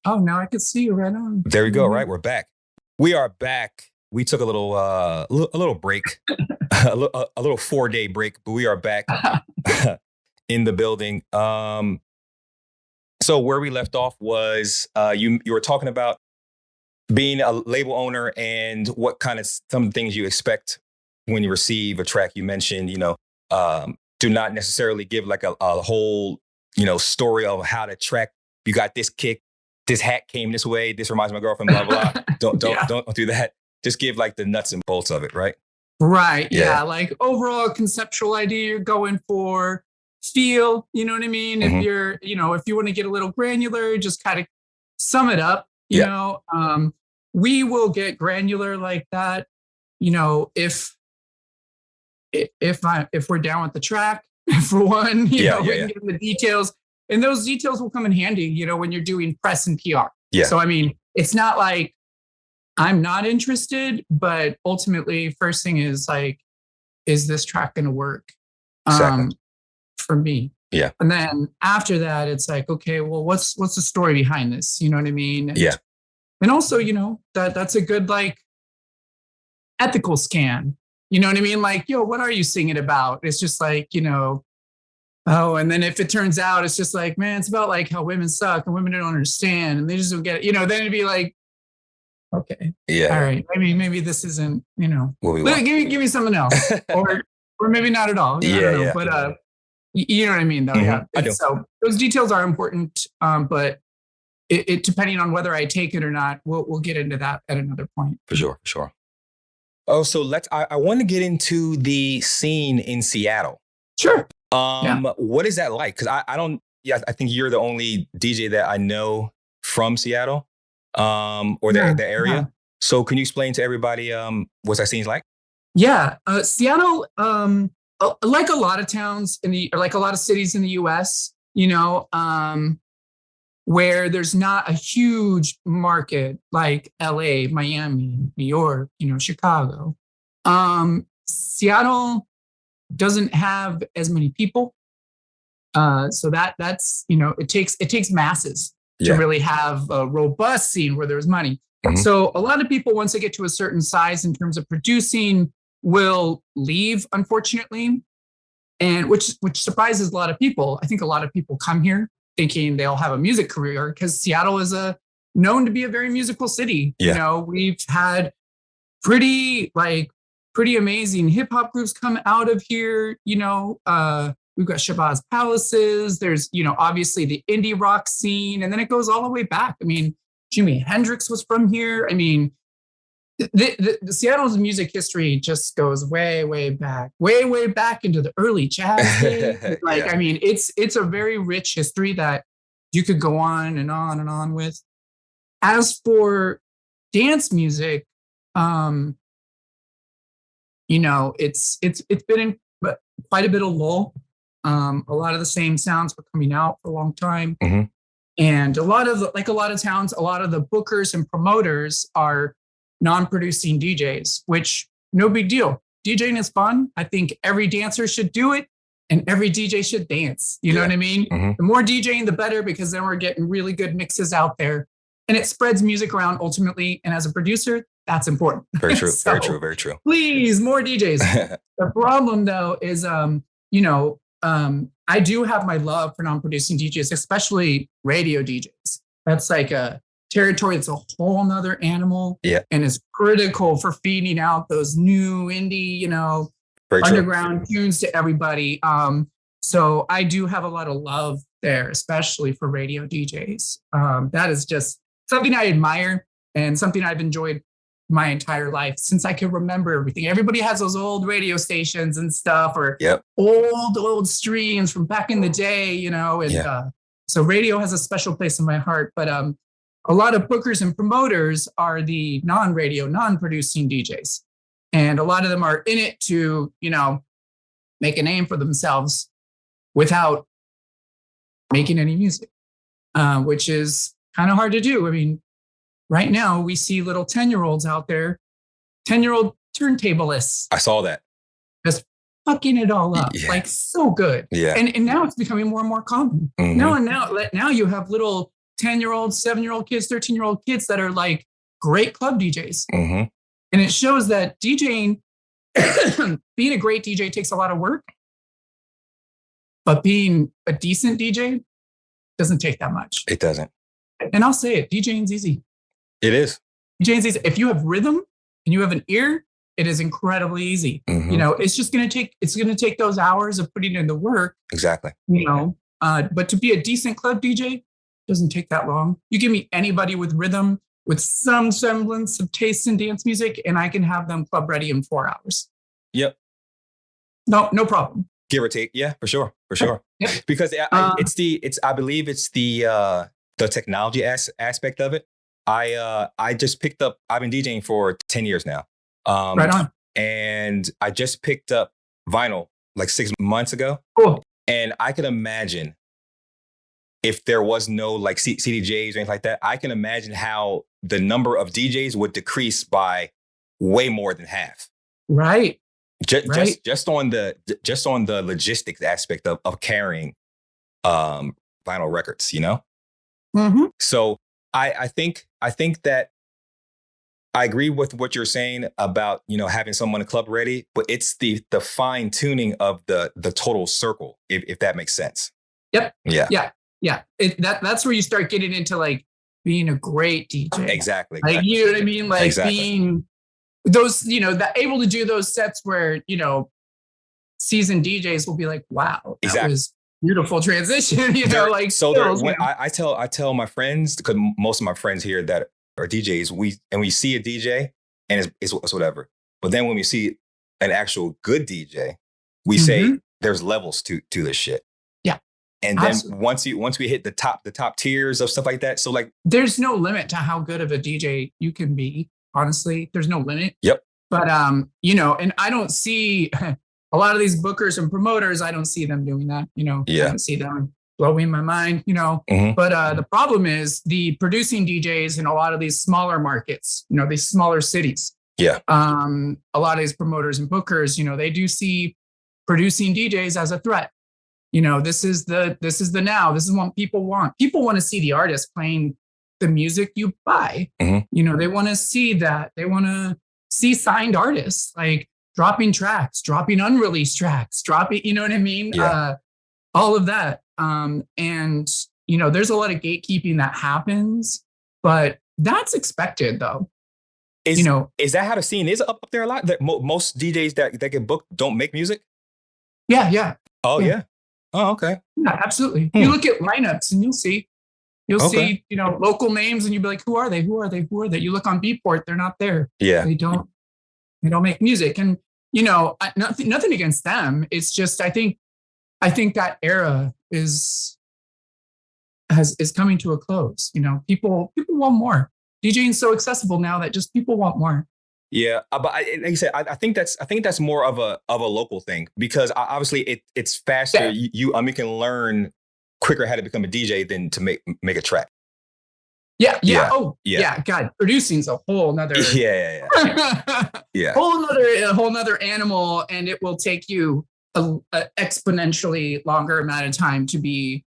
Oh, now I can see you right on. There we go. Right, we're back. We are back. We took a little break, a little 4-day break, but we are back in the building. So where we left off was you were talking about being a label owner and what kind of some things you expect when you receive a track. You mentioned, do not necessarily give like a whole, story of how the track, you got this kick, this hat came this way, this reminds me of my girlfriend, blah, blah. Don't do that. Just give like the nuts and bolts of it, right? Right. Yeah. Like overall conceptual idea you're going for, feel, you know what I mean? Mm-hmm. If you're, if you want to get a little granular, just kind of sum it up, you know. We will get granular like that, if we're down with the track, for one, we can get the details. And those details will come in handy, when you're doing press and PR. Yeah. So, I mean, it's not like I'm not interested, but ultimately, first thing is like, is this track going to work for me? Yeah. And then after that, it's like, okay, well, what's the story behind this? You know what I mean? And also, that's a good like ethical scan. You know what I mean? Like, what are you singing about? It's just like, and then if it turns out it's just like, man, it's about like how women suck and women don't understand and they just don't get it, then it'd be like, okay, all right, maybe this isn't, give me something else, or maybe not at all. I don't know. But you know what I mean, though. Mm-hmm. I do. So those details are important, but it depending on whether I take it or not, we'll get into that at another point. For sure. Oh, so I want to get into the scene in Seattle. Sure. What is that like? Because I think you're the only DJ that I know from Seattle, or the area. Yeah. So can you explain to everybody what's that scene like? Yeah, Seattle, like a lot of towns like a lot of cities in the U.S., where there's not a huge market like LA, Miami, New York, Chicago. Seattle doesn't have as many people. So that's, it takes masses to really have a robust scene where there's money. Mm-hmm. So a lot of people, once they get to a certain size in terms of producing, will leave, unfortunately. And which surprises a lot of people. I think a lot of people come here thinking they'll have a music career because Seattle is known to be a very musical city. Yeah. We've had pretty amazing hip hop groups come out of here. We've got Shabazz Palaces. There's, obviously the indie rock scene, and then it goes all the way back. I mean, Jimi Hendrix was from here. I mean, the Seattle's music history just goes way, way back into the early jazz days. I mean, it's a very rich history that you could go on and on and on with. As for dance music, it's been in quite a bit of lull. A lot of the same sounds were coming out for a long time. Mm-hmm. And a lot of towns, a lot of the bookers and promoters are non-producing DJs, which no big deal. DJing is fun. I think every dancer should do it and every DJ should dance. You know what I mean? Mm-hmm. The more DJing, the better, because then we're getting really good mixes out there and it spreads music around ultimately. And as a producer, that's important. Very true. So, very true. Please, more DJs. The problem though is, I do have my love for non-producing DJs, especially radio DJs. That's like a territory. It's a whole nother animal, and is critical for feeding out those new indie, underground tunes to everybody. So I do have a lot of love there, especially for radio DJs. That is just something I admire and something I've enjoyed my entire life since I can remember everything. Everybody has those old radio stations and stuff, or old streams from back in the day, so radio has a special place in my heart. But a lot of bookers and promoters are the non-radio, non-producing DJs. And a lot of them are in it to, make a name for themselves without making any music, which is kind of hard to do. I mean, right now we see little 10-year-olds out there, 10-year-old turntablists. I saw that. Just fucking it all up, like so good. Yeah. And now it's becoming more and more common. Mm-hmm. Now you have little 10-year-old, 7-year-old kids, 13-year-old kids that are like great club DJs. Mm-hmm. And it shows that DJing, being a great DJ takes a lot of work, but being a decent DJ doesn't take that much. It doesn't. And I'll say it, DJing's easy. It is. DJing's easy. If you have rhythm and you have an ear, it is incredibly easy. Mm-hmm. You know, it's going to take those hours of putting in the work. Exactly. You know, but to be a decent club DJ doesn't take that long. You give me anybody with rhythm, with some semblance of taste in dance music, and I can have them club ready in 4 hours. Yep. No problem. Give or take. Yeah, for sure. Yep. Because I believe it's the technology aspect of it. I just picked up, I've been DJing for 10 years now. Right on. And I just picked up vinyl like 6 months ago. Cool. And I can imagine if there was no like CDJs or anything like that, I can imagine how the number of DJs would decrease by way more than half. Right. Just on the logistics aspect of carrying vinyl records, you know? Mm-hmm. So I think that I agree with what you're saying about, you know, having someone club ready, but it's the fine tuning of the total circle, if that makes sense. Yep. Yeah. That's where you start getting into like being a great DJ. Exactly. Like, you know what I mean? Like being those, you know, that able to do those sets where, you know, seasoned DJs will be like, wow, that was beautiful transition, you know, like. So when I tell my friends, because most of my friends here that are DJs, we see a DJ and it's whatever. But then when we see an actual good DJ, we say there's levels to this shit. Yeah. And then once we hit the top tiers of stuff like that, so like there's no limit to how good of a DJ you can be. Honestly, there's no limit. Yep. But you know, and I don't see a lot of these bookers and promoters, I don't see them doing that. You know, I don't see them blowing my mind, you know. Mm-hmm. But the problem is the producing DJs in a lot of these smaller markets, you know, these smaller cities. Yeah. A lot of these promoters and bookers, you know, they do see producing DJs as a threat. You know, this is the now. This is what people want. People want to see the artist playing the music you buy. Mm-hmm. You know, they want to see that. They want to see signed artists, like dropping tracks, dropping unreleased tracks, you know what I mean? Yeah. All of that. And, you know, there's a lot of gatekeeping that happens, but that's expected though. Is that how the scene is up there a lot? That most DJs that get booked don't make music? Yeah. Oh, yeah. Oh, okay. Yeah, absolutely. You look at lineups and you'll see, you know, local names and you'll be like, who are they? You look on Beatport, they're not there. Yeah. They don't make music. And, you know, nothing against them. It's just, I think that era is coming to a close. You know, people want more. DJing is so accessible now that just people want more. Yeah, but like you said, I think that's more of a local thing, because obviously it's faster. Yeah. You can learn quicker how to become a DJ than to make a track. Yeah. Oh, yeah. God, producing's a whole nother. Yeah. Yeah. A whole nother animal, and it will take you a exponentially longer amount of time to be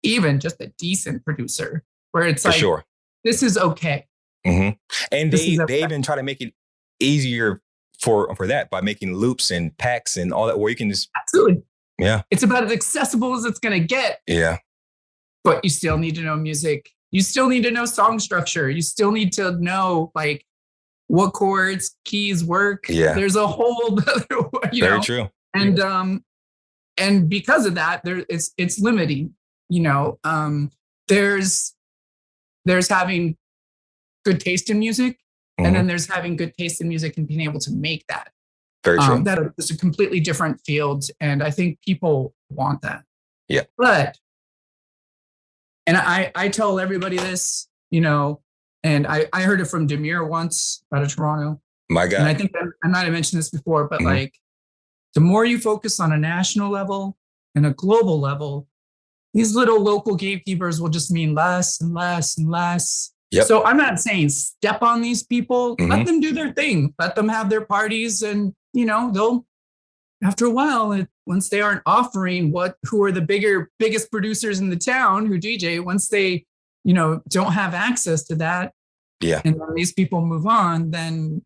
even just a decent producer. Where it's like, sure, this is okay. Mm-hmm. And they even try to make it easier for that by making loops and packs and all that, where you can just absolutely. Yeah. It's about as accessible as it's going to get. Yeah. But you still need to know music. You still need to know song structure. You still need to know like what chords, keys work. Yeah. There's a whole other, Very true. And because of that, it's limiting, you know. There's having good taste in music, and then there's having good taste in music and being able to make that. Very true. That is a completely different field, and I think people want that. Yeah. But, and I tell everybody this, you know, and I heard it from Demir once out of Toronto. My God. And I think I might have mentioned this before, but like, the more you focus on a national level and a global level, these little local gatekeepers will just mean less and less and less. Yep. So I'm not saying step on these people. Let them do their thing. Let them have their parties, and you know, they'll, after a while, once they aren't offering who are the biggest producers in the town who DJ, once they don't have access to that. Yeah. And when these people move on, then,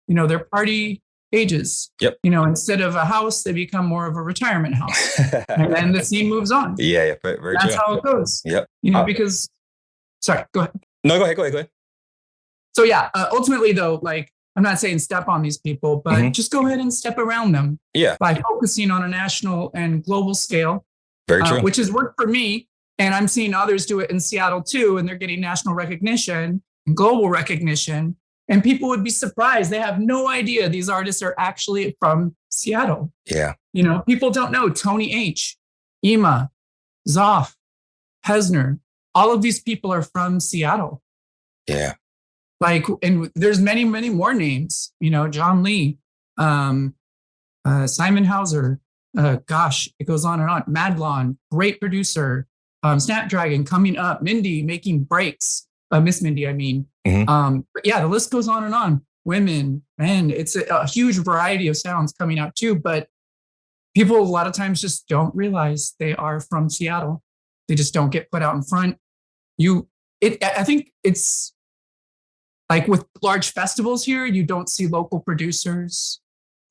their party ages. Yep. Instead of a house, they become more of a retirement house. And then the scene moves on. Yeah, very That's true. how it goes. Yep. Because, sorry, go ahead. No, go ahead. So yeah, ultimately though, like, I'm not saying step on these people, but just go ahead and step around them. Yeah. By focusing on a national and global scale. Very true. Which has worked for me. And I'm seeing others do it in Seattle too. And they're getting national recognition and global recognition. And people would be surprised. They have no idea these artists are actually from Seattle. Yeah. People don't know Tony H, Ema, Zoff, Hesner. All of these people are from Seattle. Yeah. Like, and there's many, many more names, John Lee, Simon Hauser, it goes on and on. Madlon, great producer, Snapdragon coming up, Mindy making breaks, Miss Mindy, I mean. But yeah, the list goes on and on. Women, man, it's a huge variety of sounds coming out too, but people a lot of times just don't realize they are from Seattle. They just don't get put out in front. I think it's like with large festivals here, you don't see local producers.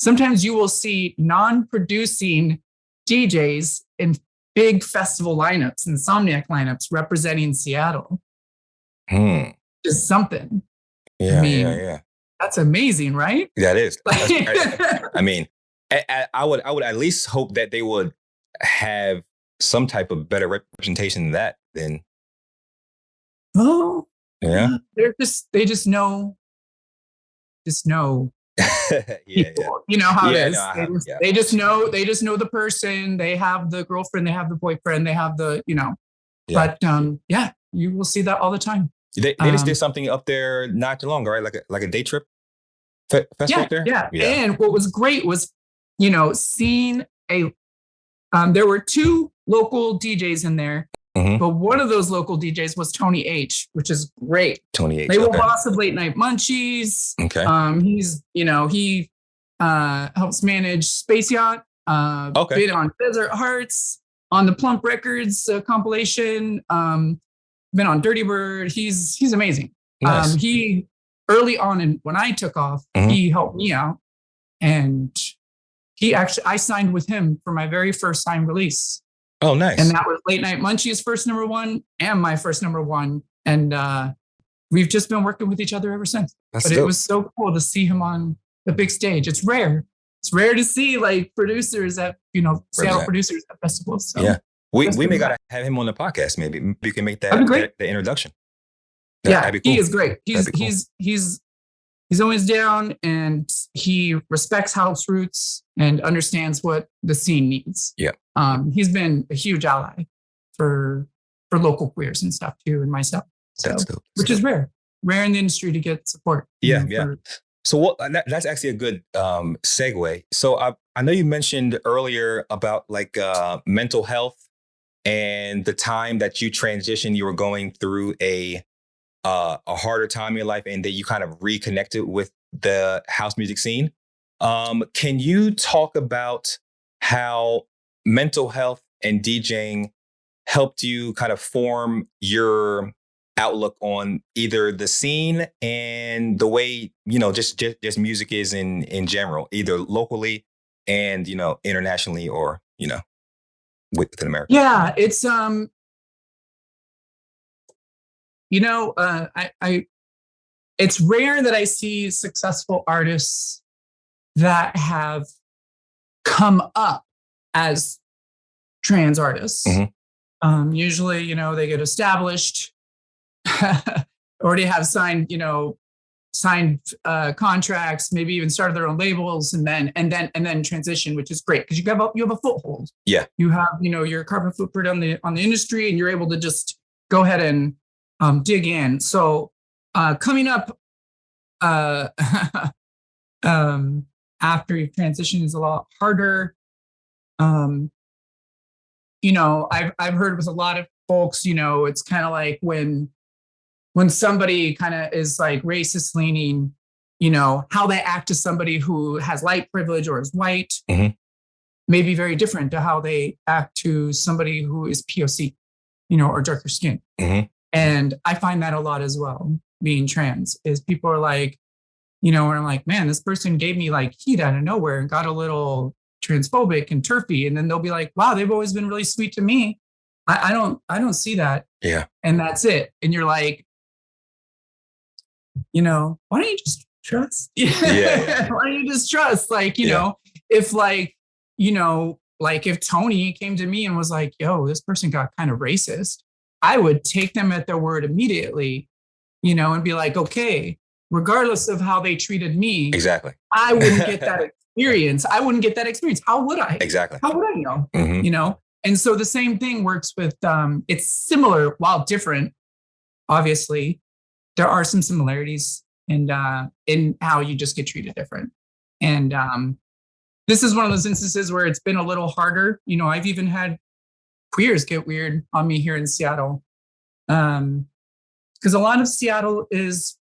Sometimes you will see non-producing DJs in big festival lineups, Insomniac lineups representing Seattle. Is something. Yeah, yeah. That's amazing, right? That is. I mean, I would at least hope that they would have some type of better representation than that. Then. Oh. Yeah. They just know. Yeah. You know how it is. They just know the person. They have the girlfriend. They have the boyfriend. They have the. Yeah. But you will see that all the time. They just did something up there not too long ago, right? Like a day trip festival up there. Yeah. And what was great was, seeing there were two local DJs in there, but one of those local DJs was Tony H, which is great. Tony H. Label boss of Late Night Munchies. Okay. He's he helps manage Space Yacht. Been on Desert Hearts, on the Plump Records compilation. Been on Dirty Bird. He's amazing. Nice. He early on when I took off, he helped me out, and I signed with him for my very first signed release. Oh, nice. And that was Late Night Munchies' first #1 and my first #1. And we've just been working with each other ever since. That's dope. It was so cool to see him on the big stage. It's rare. It's rare to see like producers at, Seattle producers at festivals. So. Yeah. We may gotta have him on the podcast. Maybe you can make that the introduction. That'd be cool. He is great. He's always down, and he respects house roots and understands what the scene needs. Yeah. He's been a huge ally for local queers and stuff too, and myself. So, that's dope. Which is rare in the industry to get support. Yeah. So that's actually a good segue. So I know you mentioned earlier about like mental health. And the time that you transitioned, you were going through a harder time in your life, and that you kind of reconnected with the house music scene. Can you talk about how mental health and DJing helped you kind of form your outlook on either the scene and the way, just music is in general, either locally and, internationally or, within America? Yeah, it's it's rare that I see successful artists that have come up as trans artists. Usually, they get established, already have signed contracts, maybe even started their own labels, and then transition, which is great because you have a foothold. Yeah, you have your carbon footprint on the industry, and you're able to just go ahead and dig in. So coming up after you transition is a lot harder. I've heard with a lot of folks, it's kind of like when somebody kind of is like racist leaning, how they act to somebody who has light privilege or is white may be very different to how they act to somebody who is POC, or darker skin. And I find that a lot as well, being trans, is people are like, and I'm like, man, this person gave me like heat out of nowhere and got a little transphobic and turfy. And then they'll be like, wow, they've always been really sweet to me. I don't see that. Yeah. And that's it. And you're like, why don't you just trust? Yeah. Why don't you just trust? Like, if like, like if Tony came to me and was like, yo, this person got kind of racist, I would take them at their word immediately, and be like, okay, regardless of how they treated me. Exactly. I wouldn't get that experience. How would I? Exactly. How would I know? Mm-hmm. And so the same thing works with, it's similar while different, obviously. There are some similarities in how you just get treated different. And this is one of those instances where it's been a little harder. I've even had queers get weird on me here in Seattle. Because a lot of Seattle is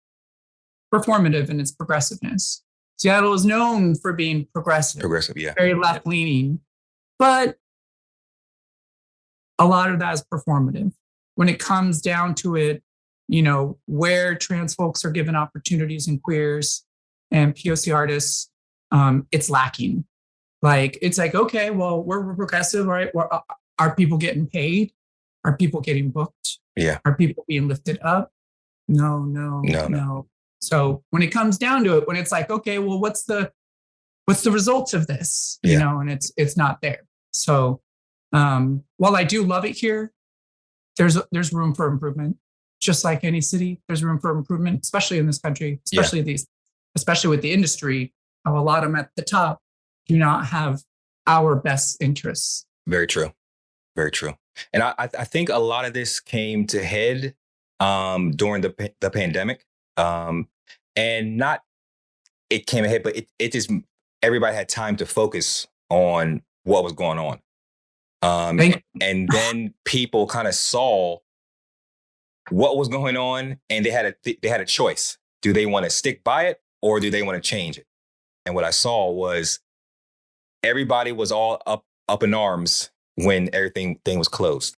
performative in its progressiveness. Seattle is known for being progressive. Progressive, yeah. Very left-leaning. But a lot of that is performative. When it comes down to it, where trans folks are given opportunities and queers and POC artists, it's lacking. Like, it's like, okay, well, we're progressive, right? Are people getting paid? Are people getting booked? Yeah. Are people being lifted up? No. So when it comes down to it, when it's like, okay, well, what's the results of this? And it's not there. So while I do love it here, there's room for improvement. Just like any city, there's room for improvement, especially in this country, especially with the industry. A lot of them at the top do not have our best interests. Very true. Very true. And I think a lot of this came to head during the pandemic. And not it came ahead, but it just, everybody had time to focus on what was going on. And then people kind of saw what was going on, and they had a choice. Do they want to stick by it, or do they want to change it? And what I saw was everybody was all up in arms when everything was closed.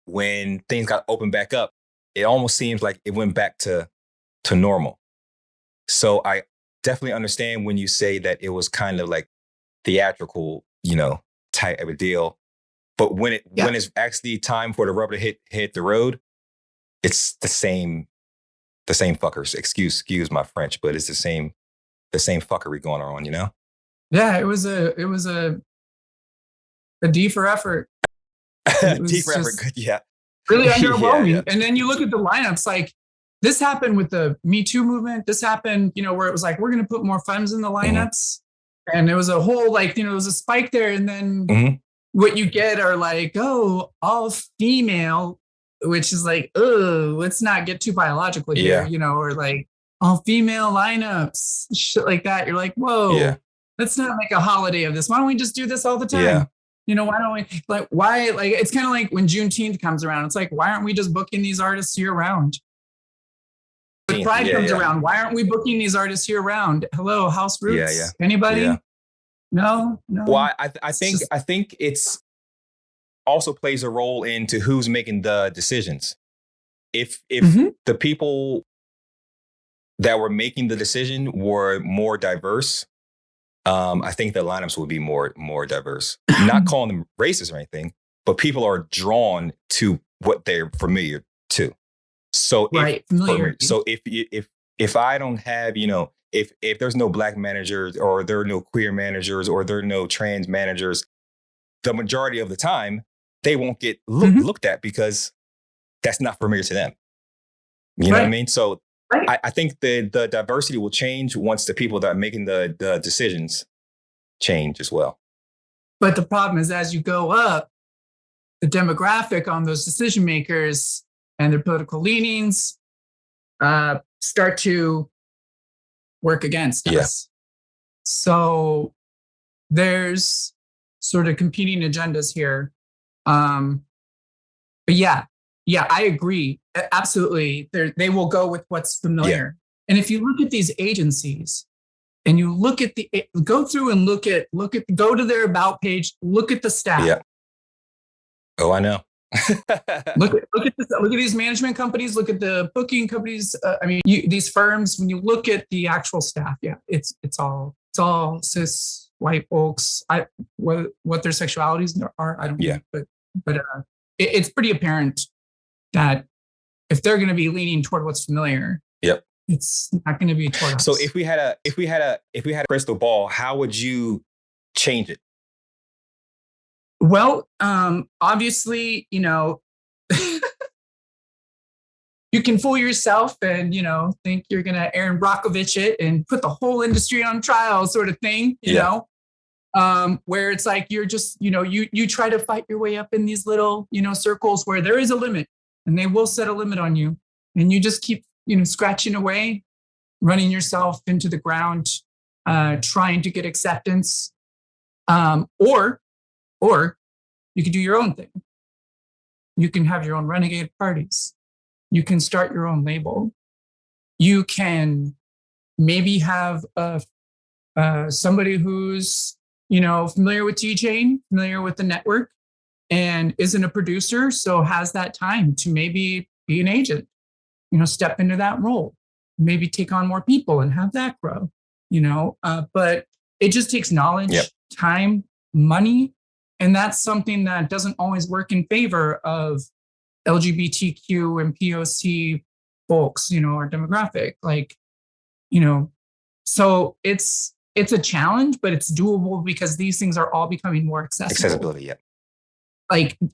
When things got opened back up, it almost seems like it went back to normal. So I definitely understand when you say that it was kind of like theatrical, type of a deal. But when it's actually time for the rubber to hit the road, it's the same fuckers. Excuse my French, but it's the same fuckery going on, Yeah, it was a D for effort. D for effort, good, yeah. Really underwhelming. Yeah. And then you look at the lineups, like this happened with the Me Too movement. This happened, where it was like, we're going to put more femmes in the lineups. Mm-hmm. And there was a whole, there was a spike there. And then what you get are like, oh, all female, which is like, oh, let's not get too biological here, or like all female lineups, shit like that. You're like, whoa, let's not make a holiday of this. Why don't we just do this all the time? Yeah. Why don't we, why, it's kind of like when Juneteenth comes around, it's like, why aren't we just booking these artists year round? When Pride comes around, why aren't we booking these artists year round? Hello, House Roots? Yeah. Anybody? Yeah. No. Well, I think it's also plays a role into who's making the decisions. If the people that were making the decision were more diverse, I think the lineups would be more diverse. Not calling them racist or anything, but people are drawn to what they're familiar to. So if I don't have, if there's no black managers, or there are no queer managers, or there are no trans managers, the majority of the time they won't get looked at because that's not familiar to them. You know what I mean? So I think the diversity will change once the people that are making the decisions change as well. But the problem is, as you go up, the demographic on those decision makers and their political leanings start to work against us. So there's sort of competing agendas here. But yeah, I agree. Absolutely. They will go with what's familiar. Yeah. And if you look at these agencies and you look at go through and look at, go to their about page, look at the staff. Yeah. Oh, I know. Look at these management companies. Look at the booking companies. These firms. When you look at the actual staff, yeah, it's all cis white folks. What their sexualities are, I don't know, but it's pretty apparent that if they're going to be leaning toward what's familiar, it's not going to be toward us. So if we had a crystal ball, how would you change it? Well, obviously, you can fool yourself and, think you're going to Aaron Brockovich it and put the whole industry on trial sort of thing, you know, where it's like, you're just, you try to fight your way up in these little, circles where there is a limit and they will set a limit on you. And you just keep, scratching away, running yourself into the ground, trying to get acceptance. Or you can do your own thing. You can have your own renegade parties. You can start your own label. You can maybe have somebody who's, familiar with DJing, familiar with the network, and isn't a producer, so has that time to maybe be an agent, step into that role, maybe take on more people and have that grow, but it just takes knowledge, time, money. And that's something that doesn't always work in favor of LGBTQ and POC folks, our demographic. So it's a challenge, but it's doable because these things are all becoming more accessible. Accessibility,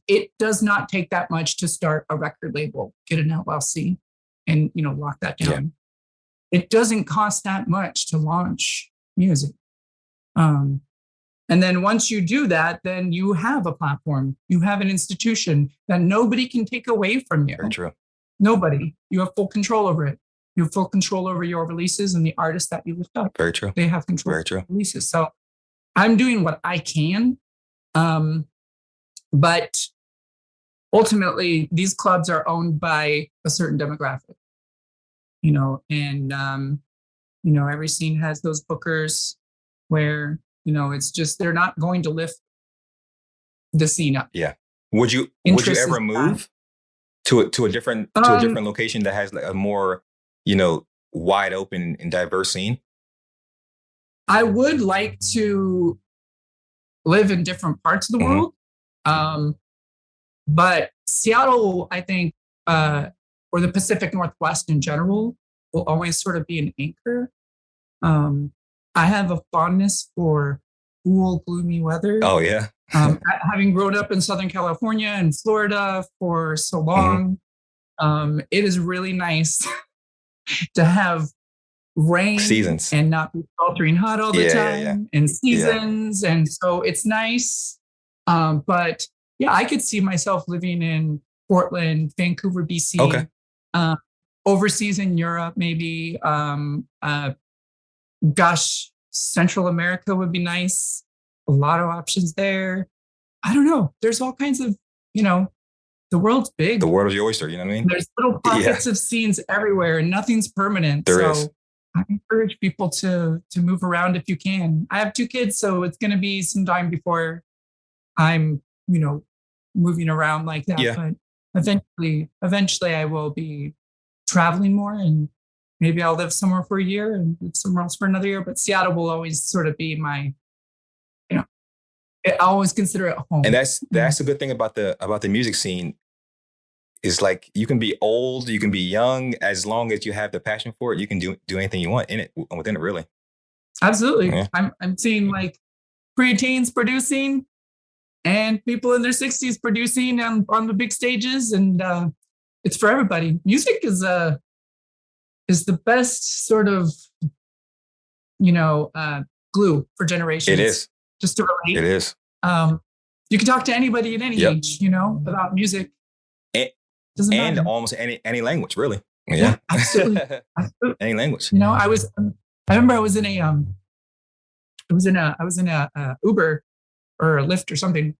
it does not take that much to start a record label, get an LLC, and lock that down. It doesn't cost that much to launch music. And then once you do that, then you have a platform, you have an institution that nobody can take away from you. Very true. Nobody. You have full control over it. You have full control over your releases and the artists that you lift up. Very true. They have control over releases. So I'm doing what I can. But ultimately, these clubs are owned by a certain demographic, and, every scene has those bookers where, it's just, they're not going to lift the scene up. Yeah. Would you ever move to a different location that has like a more, wide open and diverse scene? I would like to live in different parts of the world. But Seattle, I think, or the Pacific Northwest in general, will always sort of be an anchor. I have a fondness for cool, gloomy weather. Oh, yeah. Having grown up in Southern California and Florida for so long, it is really nice to have rain seasons and not be sweltering hot all the time and seasons. And so it's nice. But yeah, I could see myself living in Portland, Vancouver, BC, overseas in Europe, maybe. Central America would be nice. A lot of options there. I don't know. There's all kinds of, the world's big. The world is your oyster, you know what I mean? There's little pockets of scenes everywhere and nothing's permanent. There is. I encourage people to move around if you can. I have 2 kids, so it's going to be some time before I'm, moving around like that. Yeah. But eventually I will be traveling more, and maybe I'll live somewhere for a year and live somewhere else for another year. But Seattle will always sort of be my, I always consider it home. And that's a good thing about the music scene. Is like you can be old, you can be young, as long as you have the passion for it, you can do anything you want within it, really. Absolutely. Yeah. I'm seeing like pre-teens producing and people in their 60s producing on the big stages, and it's for everybody. Music is the best sort of glue for generations. It is. Just to relate. It is. You can talk to anybody at any age, about music. And almost any language, really. Yeah, absolutely. Any language. I remember I was in a Uber or a Lyft or something,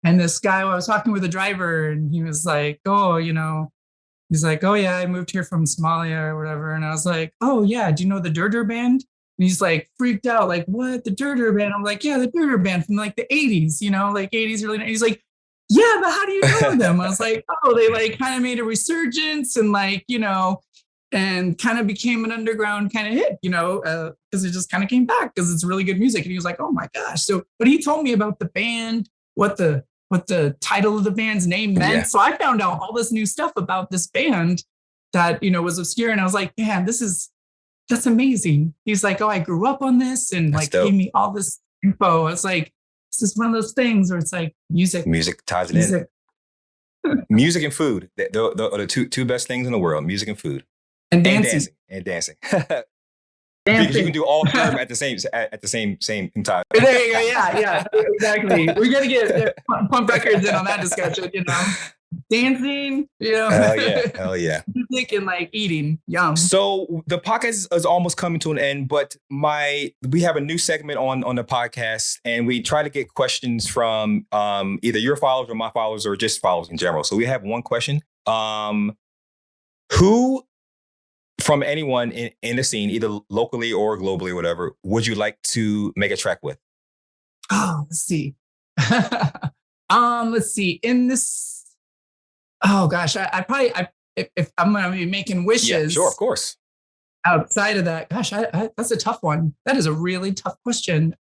and this guy, I was talking with a driver, and he was like, "Oh, he's like, oh yeah, I moved here from Somalia or whatever," and I was like, "Oh yeah, do you know the Durdur Band?" And he's like freaked out, like, "What, the Durdur Band?" I'm like, "Yeah, the Durdur Band from like the '80s, like '80s, early '90s." He's like, yeah, but how do you know them? I was like, oh, they like kind of made a resurgence and like, and kind of became an underground kind of hit, because it just kind of came back because it's really good music. And he was like, oh my gosh. So, but he told me about the band, what the title of the band's name meant. Yeah. So I found out all this new stuff about this band that, was obscure. And I was like, man, that's amazing. He's like, oh, I grew up on this and that's like dope. Gave me all this info. I was like, this is one of those things where it's like music ties it in. Music and food. They're the two best things in the world, music and food. And dancing. Dancing. Because you can do all three at the same time. There you go. Yeah, exactly. We're gonna get pump records in on that discussion. Dancing. Hell yeah. Music and like eating. Yum. So the podcast is almost coming to an end, but we have a new segment on the podcast, and we try to get questions from either your followers or my followers or just followers in general. So we have one question: who from anyone in the scene, either locally or globally or whatever, would you like to make a track with? Oh, let's see. Let's see. In this, oh gosh, I probably, if I'm going to be making wishes. Yeah, sure, of course. Outside of that, gosh, that's a tough one. That is a really tough question.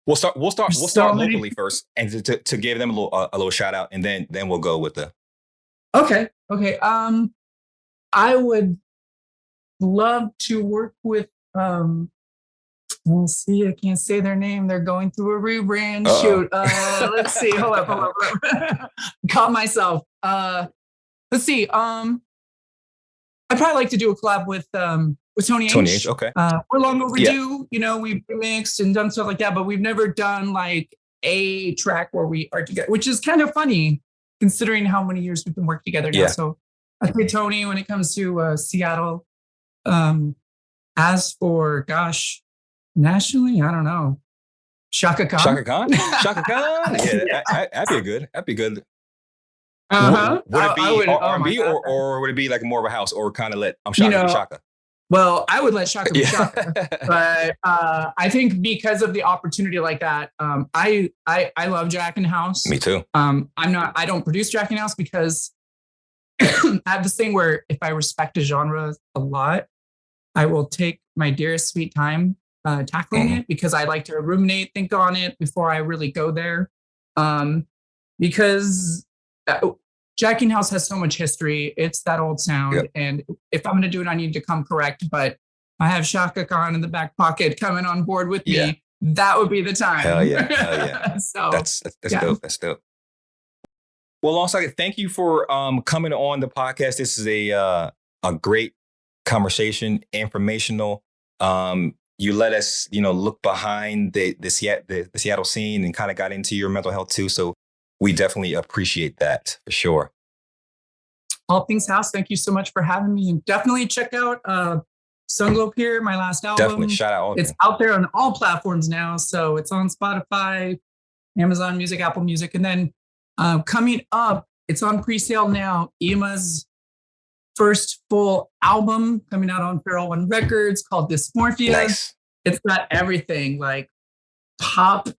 We'll start locally first, and to give them a little shout out, and then we'll go with the. Okay. I would love to work with let's see, I can't say their name. They're going through a rebrand. Uh-oh. Shoot. Let's see. Hold up. Caught myself. Let's see. I'd probably like to do a collab with Tony H. Okay. We're long overdue. Yeah. We've remixed and done stuff like that, but we've never done like a track where we are together, which is kind of funny considering how many years we've been working together now. Yeah. So I say Tony when it comes to Seattle. As for, gosh, nationally, I don't know. Shaka Khan? Shaka Khan? Yeah, that'd be good. Uh-huh. Would it be R&B or would it be like more of a house or kind of let Shaka be Shaka? Well, I would let Shaka be Shaka. But I think because of the opportunity like that, I love Jack in House. Me too. I don't produce Jack in House because I have this thing where if I respect a genre a lot, I will take my dearest sweet time tackling it because I like to ruminate, think on it before I really go there. Because Jack in House has so much history. It's that old sound. Yep. And if I'm going to do it, I need to come correct. But I have Shaka Khan in the back pocket coming on board with me. That would be the time. Hell yeah. So that's dope. That's dope. Well, Longstocking, thank you for coming on the podcast. This is a great conversation, informational. You let us, look behind the Seattle scene and kind of got into your mental health too. So we definitely appreciate that for sure. All Things House, thank you so much for having me. And definitely check out Sunglobe Here, my last album. Definitely, shout out. It's out there on all platforms now. So it's on Spotify, Amazon Music, Apple Music. And then coming up, it's on pre-sale now. Ima's first full album coming out on Feral One Records called Dysmorphia. Nice. It's got everything like pop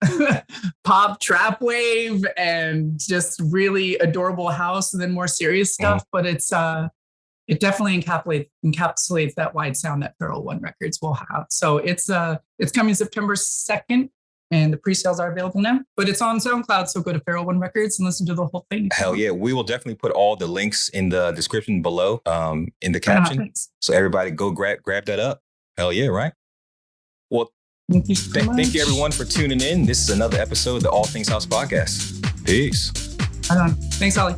trap wave and just really adorable house and then more serious stuff. But it's it definitely encapsulates that wide sound that Feral One Records will have. So it's coming September 2nd. And the pre-sales are available now, but it's on SoundCloud. So go to Feral One Records and listen to the whole thing. Hell yeah. We will definitely put all the links in the description below, in the caption. So everybody go grab that up. Hell yeah, right? Well, thank you so much. Thank you everyone for tuning in. This is another episode of the All Things House podcast. Peace. Thanks, Ollie.